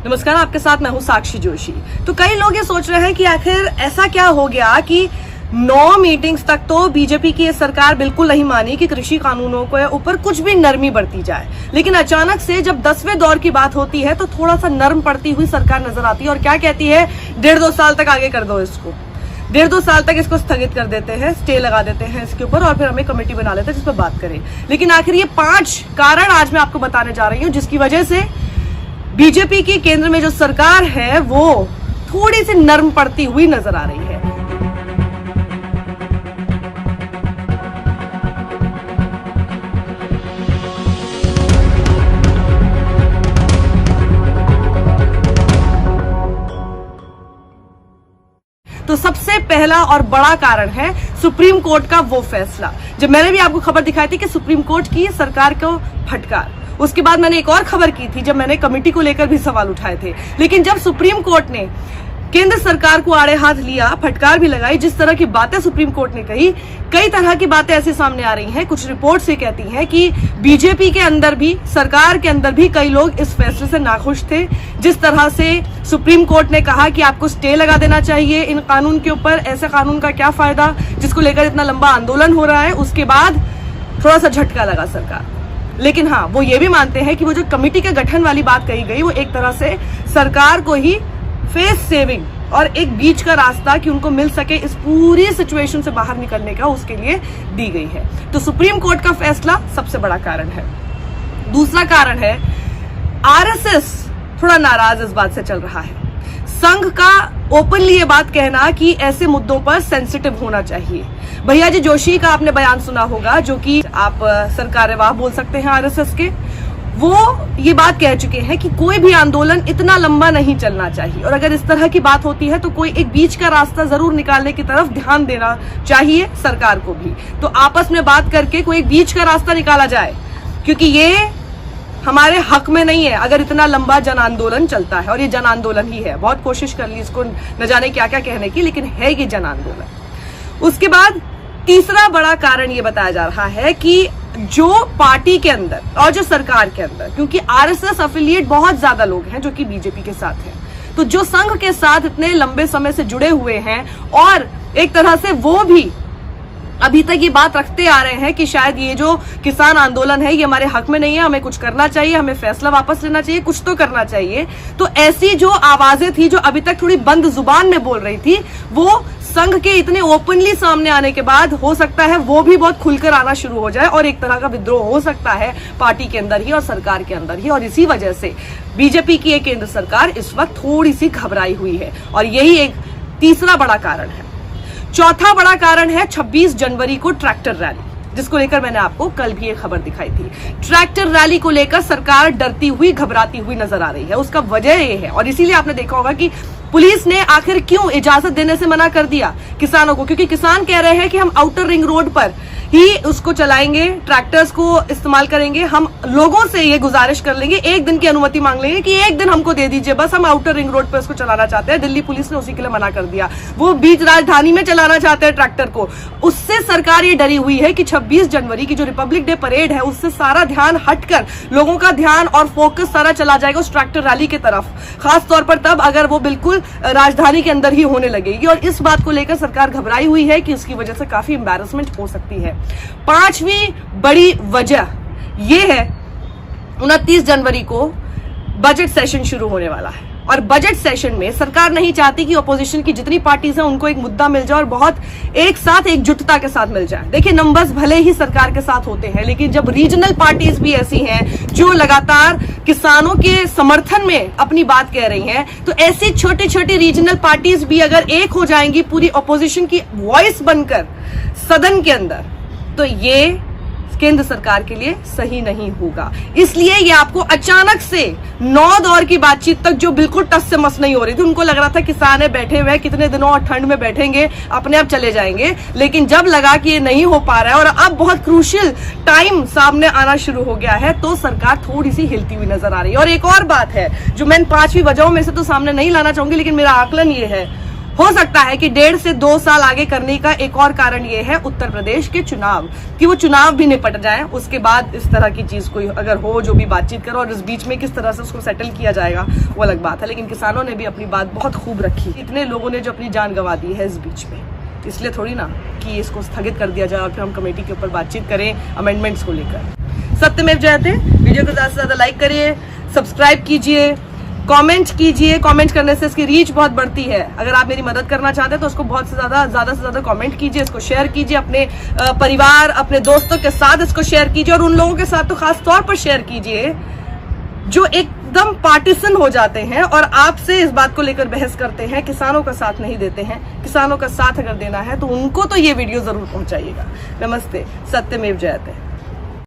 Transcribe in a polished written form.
नमस्कार, आपके साथ मैं हूं साक्षी जोशी। तो कई लोग ये सोच रहे हैं कि आखिर ऐसा क्या हो गया कि 9 मीटिंग्स तक तो बीजेपी की ये सरकार बिल्कुल नहीं मानी कि कृषि कानूनों के ऊपर कुछ भी नरमी बरती जाए, लेकिन अचानक से जब 10वें दौर की बात होती है तो थोड़ा सा नरम पड़ती हुई सरकार नजर आती है और क्या कहती है, 1.5-2 साल तक आगे कर दो इसको, 1.5-2 साल तक इसको स्थगित कर देते हैं, स्टे लगा देते हैं इसके ऊपर और फिर हमें कमेटी बना लेते हैं जिस पर बात करें। लेकिन आखिर ये 5 कारण आज मैं आपको बताने जा रही हूँ जिसकी वजह से बीजेपी की केंद्र में जो सरकार है वो थोड़ी सी नरम पड़ती हुई नजर आ रही है। तो सबसे पहला और बड़ा कारण है सुप्रीम कोर्ट का वो फैसला। जब मैंने भी आपको खबर दिखाई थी कि सुप्रीम कोर्ट की सरकार को फटकार, उसके बाद मैंने एक और खबर की थी जब मैंने कमेटी को लेकर भी सवाल उठाए थे। लेकिन जब सुप्रीम कोर्ट ने केंद्र सरकार को आड़े हाथ लिया, फटकार भी लगाई, जिस तरह की बातें सुप्रीम कोर्ट ने कही, कई तरह की बातें ऐसी सामने आ रही हैं। कुछ रिपोर्ट्स ये कहती हैं कि बीजेपी के अंदर भी, सरकार के अंदर भी कई लोग इस फैसले से नाखुश थे। जिस तरह से सुप्रीम कोर्ट ने कहा कि आपको स्टे लगा देना चाहिए इन कानून के ऊपर, ऐसे कानून का क्या फायदा जिसको लेकर इतना लंबा आंदोलन हो रहा है, उसके बाद थोड़ा सा झटका लगा सरकार। लेकिन हाँ, वो ये भी मानते हैं कि वो जो कमेटी के गठन वाली बात कही गई वो एक तरह से सरकार को ही फेस सेविंग और एक बीच का रास्ता कि उनको मिल सके इस पूरी सिचुएशन से बाहर निकलने का, उसके लिए दी गई है। तो सुप्रीम कोर्ट का फैसला सबसे बड़ा कारण है। दूसरा कारण है आरएसएस थोड़ा नाराज इस बात से चल रहा है। संघ का ओपनली ये बात कहना कि ऐसे मुद्दों पर सेंसिटिव होना चाहिए। भैया जी जोशी का आपने बयान सुना होगा, जो कि आप सरकार्यवाह बोल सकते हैं आरएसएस के। वो ये बात कह चुके हैं कि कोई भी आंदोलन इतना लंबा नहीं चलना चाहिए और अगर इस तरह की बात होती है तो कोई एक बीच का रास्ता जरूर निकालने की तरफ ध्यान देना चाहिए सरकार को भी। तो आपस में बात करके कोई एक बीच का रास्ता निकाला जाए, क्योंकि ये हमारे हक में नहीं है अगर इतना लंबा जन आंदोलन चलता है। और ये जन आंदोलन ही है, बहुत कोशिश कर ली इसको न जाने क्या क्या कहने की, लेकिन है ये जन आंदोलन। उसके बाद तीसरा बड़ा कारण ये बताया जा रहा है कि जो पार्टी के अंदर और जो सरकार के अंदर, क्योंकि आरएसएस एफिलिएट बहुत ज्यादा लोग हैं जो कि बीजेपी के साथ हैं, तो जो संघ के साथ इतने लंबे समय से जुड़े हुए हैं और एक तरह से वो भी अभी तक ये बात रखते आ रहे हैं कि शायद ये जो किसान आंदोलन है ये हमारे हक में नहीं है, हमें कुछ करना चाहिए, हमें फैसला वापस लेना चाहिए, कुछ तो करना चाहिए। तो ऐसी जो आवाजें थी जो अभी तक थोड़ी बंद जुबान में बोल रही थी, वो संघ के इतने ओपनली सामने आने के बाद हो सकता है वो भी बहुत खुलकर आना शुरू हो जाए और एक तरह का विद्रोह हो सकता है पार्टी के अंदर ही और सरकार के अंदर ही। और इसी वजह से बीजेपी की एक केंद्र सरकार इस वक्त थोड़ी सी घबराई हुई है और यही एक तीसरा बड़ा कारण है। चौथा बड़ा कारण है 26 जनवरी को ट्रैक्टर रैली, जिसको लेकर मैंने आपको कल भी एक खबर दिखाई थी। ट्रैक्टर रैली को लेकर सरकार डरती हुई, घबराती हुई नजर आ रही है। उसका वजह ये है, और इसीलिए आपने देखा होगा कि पुलिस ने आखिर क्यों इजाजत देने से मना कर दिया किसानों को, क्योंकि किसान कह रहे हैं कि हम आउटर रिंग रोड पर ही उसको चलाएंगे, ट्रैक्टर्स को इस्तेमाल करेंगे। हम लोगों से ये गुजारिश कर लेंगे, एक दिन की अनुमति मांग लेंगे कि एक दिन हमको दे दीजिए, बस हम आउटर रिंग रोड पर इसको चलाना चाहते हैं। दिल्ली पुलिस ने उसी के लिए मना कर दिया, वो बीच राजधानी में चलाना चाहते हैं ट्रैक्टर को। उससे सरकार ये डरी हुई है कि 26 जनवरी की जो रिपब्लिक डे परेड है उससे सारा ध्यान हटकर लोगों का ध्यान और फोकस सारा चला जाएगा उस ट्रैक्टर रैली की तरफ, खासतौर पर तब अगर वो बिल्कुल राजधानी के अंदर ही होने लगेगी। और इस बात को लेकर सरकार घबराई हुई है कि उसकी वजह से काफी एम्बैरसमेंट हो सकती है। पांचवी बड़ी वजह यह है 29 जनवरी को बजट सेशन शुरू होने वाला है और बजट सेशन में सरकार नहीं चाहती कि ऑपोजिशन की जितनी पार्टीज हैं उनको एक मुद्दा मिल जाए और बहुत एक साथ एकजुटता के साथ मिल जाए। देखिए, नंबर्स भले ही सरकार के साथ होते हैं, लेकिन जब रीजनल पार्टीज भी ऐसी हैं जो लगातार किसानों के समर्थन में अपनी बात कह रही हैं, तो ऐसी छोटी छोटी रीजनल पार्टीज भी अगर एक हो जाएंगी पूरी ऑपोजिशन की वॉइस बनकर सदन के अंदर, तो ये केंद्र सरकार के लिए सही नहीं होगा। इसलिए ये आपको अचानक से 9 दौर की बातचीत तक जो बिल्कुल टस से मस नहीं हो रही थी, उनको लग रहा था किसान है बैठे हुए कितने दिनों और ठंड में बैठेंगे, अपने आप चले जाएंगे, लेकिन जब लगा कि ये नहीं हो पा रहा है और अब बहुत क्रूशियल टाइम सामने आना शुरू हो गया है, तो सरकार थोड़ी सी हिलती हुई नजर आ रही है। और एक और बात है जो मैं 5वीं वजहों में से तो सामने नहीं लाना चाहूंगी, लेकिन मेरा आकलन ये है, हो सकता है कि 1.5 से 2 साल आगे करने का एक और कारण ये है उत्तर प्रदेश के चुनाव, कि वो चुनाव भी निपट जाए, उसके बाद इस तरह की चीज कोई अगर हो जो भी बातचीत करो, और इस बीच में किस तरह से उसको सेटल किया जाएगा वो अलग बात है। लेकिन किसानों ने भी अपनी बात बहुत खूब रखी, इतने लोगों ने जो अपनी जान गंवा दी है इस बीच में, इसलिए थोड़ी ना कि इसको स्थगित कर दिया जाए और फिर हम कमेटी के ऊपर बातचीत करें अमेंडमेंट्स को लेकर। सत्यमेव जयते। वीडियो को ज्यादा से ज्यादा लाइक करिए, सब्सक्राइब कीजिए, कमेंट कीजिए। कमेंट करने से इसकी रीच बहुत बढ़ती है। अगर आप मेरी मदद करना चाहते हैं तो उसको बहुत से ज्यादा कमेंट कीजिए, इसको शेयर कीजिए, अपने परिवार, अपने दोस्तों के साथ इसको शेयर कीजिए, और उन लोगों के साथ तो खास तौर पर शेयर कीजिए जो एकदम पार्टीसन हो जाते हैं और आपसे इस बात को लेकर बहस करते हैं, किसानों का साथ नहीं देते हैं। किसानों का साथ अगर देना है तो उनको तो ये वीडियो जरूर पहुंचाइएगा। नमस्ते। सत्यमेव जयते।